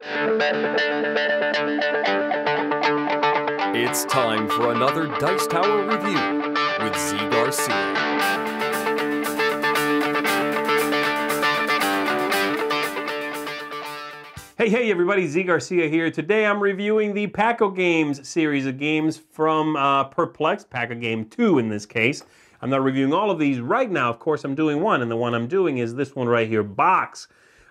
It's time for another Dice Tower review with Zee Garcia. Hey everybody, Zee Garcia here. Today I'm reviewing the Pack-O-Games series of games from Perplext, Pack-O-Game 2 in this case. I'm not reviewing all of these right now, of course I'm doing one, and the one I'm doing is this one right here, Box.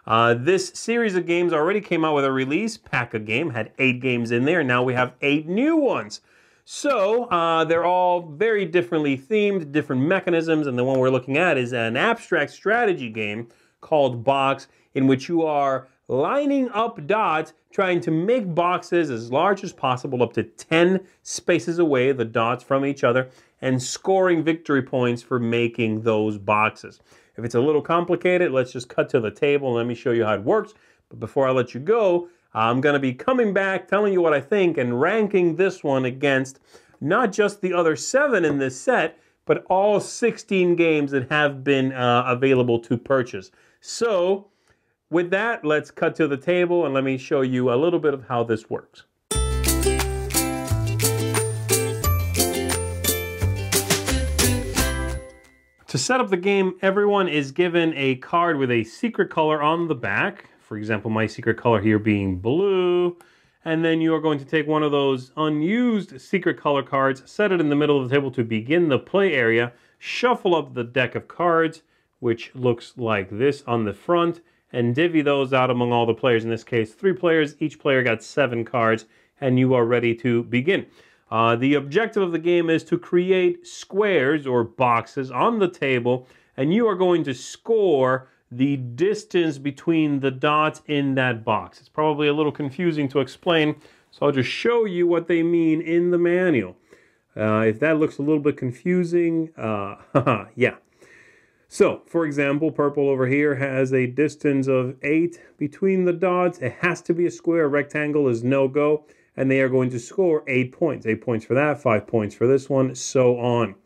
This series of games already came out with a release. Pack-O-Game had 8 games in there, and now we have 8 new ones. So, they're all very differently themed, different mechanisms, and the one we're looking at is an abstract strategy game called Box, in which you are lining up dots, trying to make boxes as large as possible, up to 10 spaces away, the dots from each other, and scoring victory points for making those boxes. If it's a little complicated, let's just cut to the table and let me show you how it works. But before I let you go, I'm going to be coming back, telling you what I think, and ranking this one against not just the other 7 in this set, but all 16 games that have been available to purchase. So, with that, let's cut to the table and let me show you a little bit of how this works. To set up the game, everyone is given a card with a secret color on the back. For example, my secret color here being blue. And then you are going to take one of those unused secret color cards, set it in the middle of the table to begin the play area, shuffle up the deck of cards, which looks like this on the front, and divvy those out among all the players. In this case, 3 players. Each player got 7 cards, and you are ready to begin. The objective of the game is to create squares or boxes on the table, and you are going to score the distance between the dots in that box. It's probably a little confusing to explain, so I'll just show you what they mean in the manual. If that looks a little bit confusing, yeah. So, for example, purple over here has a distance of 8 between the dots. It has to be a square. A rectangle is no-go. And they are going to score 8 points. 8 points for that, 5 points for this one, so on.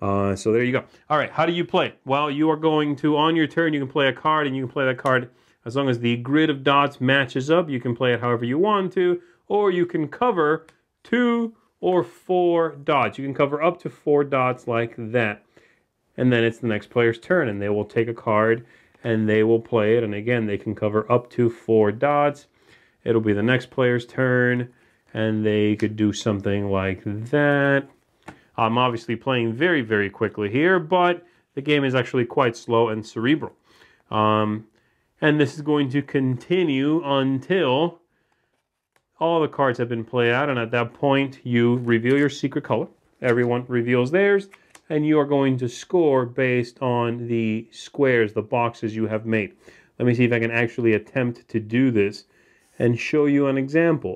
So there you go. All right, how do you play? Well, you are going to, on your turn, you can play a card, and you can play that card as long as the grid of dots matches up. You can play it however you want to, or you can cover 2 or 4 dots. You can cover up to 4 dots like that. And then it's the next player's turn, and they will take a card, and they will play it. And again, they can cover up to 4 dots. It'll be the next player's turn, and they could do something like that. I'm obviously playing very, very quickly here, but the game is actually quite slow and cerebral. And this is going to continue until all the cards have been played out, and at that point, you reveal your secret color. Everyone reveals theirs, and you are going to score based on the squares, the boxes you have made. Let me see if I can actually attempt to do this and show you an example.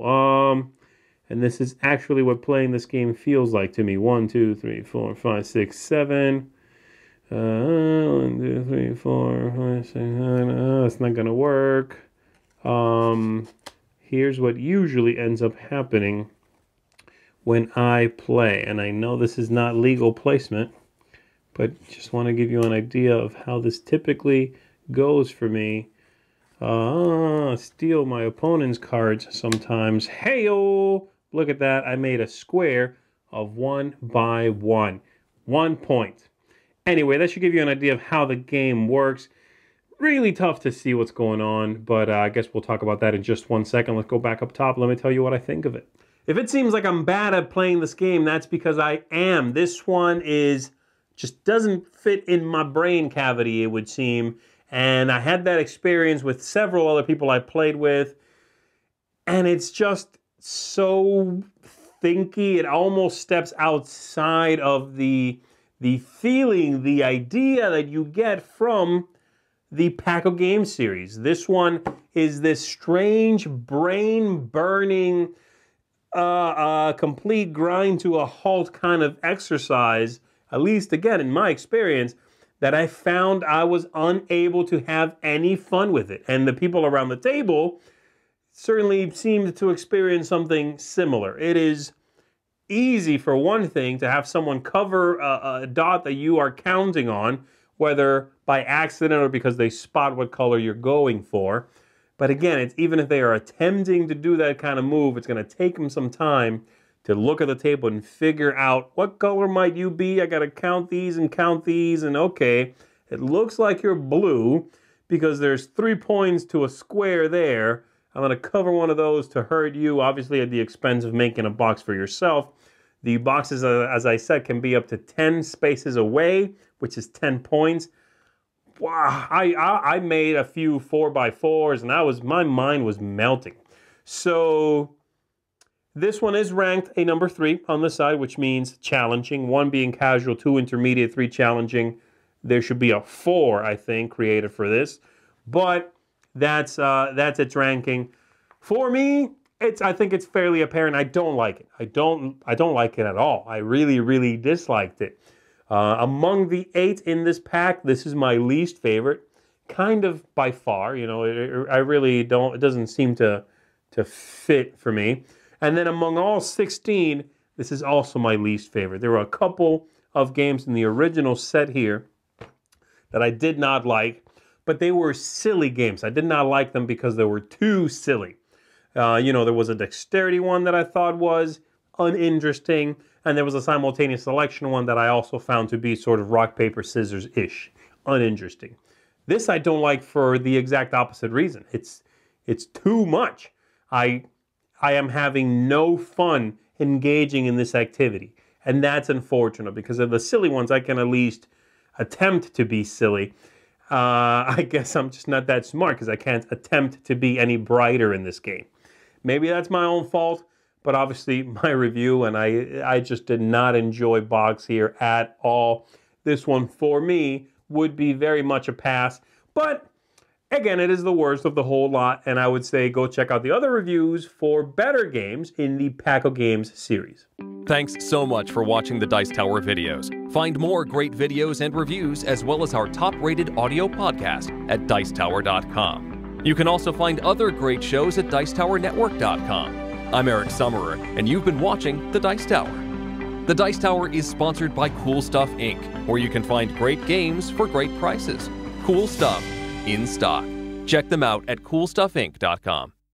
And this is actually what playing this game feels like to me. 1, 2, 3, 4, 5, 6, 7. 1, 2, 3, 4, 5, 6, 7. It's not going to work. Here's what usually ends up happening when I play. And I know this is not legal placement, but just want to give you an idea of how this typically goes for me. Steal my opponent's cards sometimes. Hey-o! Look at that. I made a square of 1 by 1. 1 point. Anyway, that should give you an idea of how the game works. Really tough to see what's going on, but I guess we'll talk about that in just 1 second. Let's go back up top. Let me tell you what I think of it. If it seems like I'm bad at playing this game, that's because I am. This one just doesn't fit in my brain cavity, it would seem. And I had that experience with several other people I played with, and it's just so thinky. It almost steps outside of the feeling, the idea that you get from the Pack-O-Game series. This one is this strange, brain-burning, complete grind to a halt kind of exercise, at least, again, in my experience, that I found I was unable to have any fun with it. And the people around the table certainly seemed to experience something similar. It is easy, for one thing, to have someone cover a dot that you are counting on, whether by accident or because they spot what color you're going for. But again, even if they are attempting to do that kind of move, it's going to take them some time to look at the table and figure out what color might you be. I got to count these, and okay, it looks like you're blue because there's 3 points to a square there. I'm going to cover one of those to hurt you, obviously at the expense of making a box for yourself. The boxes, as I said, can be up to 10 spaces away, which is 10 points. Wow, I made a few 4x4s, and my mind was melting. So this one is ranked a number 3 on the side, which means challenging. 1 being casual, 2 intermediate, 3 challenging. There should be a 4, I think, created for this. But that's its ranking. For me, I think it's fairly apparent. I don't like it. I don't like it at all. I really, really disliked it. Among the 8 in this pack, this is my least favorite, kind of by far. You know, I really don't. It doesn't seem to fit for me. And then among all 16, this is also my least favorite. There were a couple of games in the original set here that I did not like, but they were silly games. I did not like them because they were too silly. You know, there was a dexterity one that I thought was uninteresting, and there was a simultaneous selection one that I also found to be sort of rock, paper, scissors-ish, uninteresting. This I don't like for the exact opposite reason. It's too much. I am having no fun engaging in this activity, and that's unfortunate because of the silly ones I can at least attempt to be silly. I guess I'm just not that smart because I can't attempt to be any brighter in this game. Maybe that's my own fault, but obviously my review, and I just did not enjoy Box here at all. This one, for me, would be very much a pass, but again, it is the worst of the whole lot, and I would say go check out the other reviews for better games in the Pack of Games series. Thanks so much for watching the Dice Tower videos. Find more great videos and reviews, as well as our top-rated audio podcast at Dicetower.com. You can also find other great shows at Dicetowernetwork.com. I'm Eric Summerer, and you've been watching The Dice Tower. The Dice Tower is sponsored by Cool Stuff Inc., where you can find great games for great prices. Cool stuff in stock. Check them out at CoolStuffInc.com.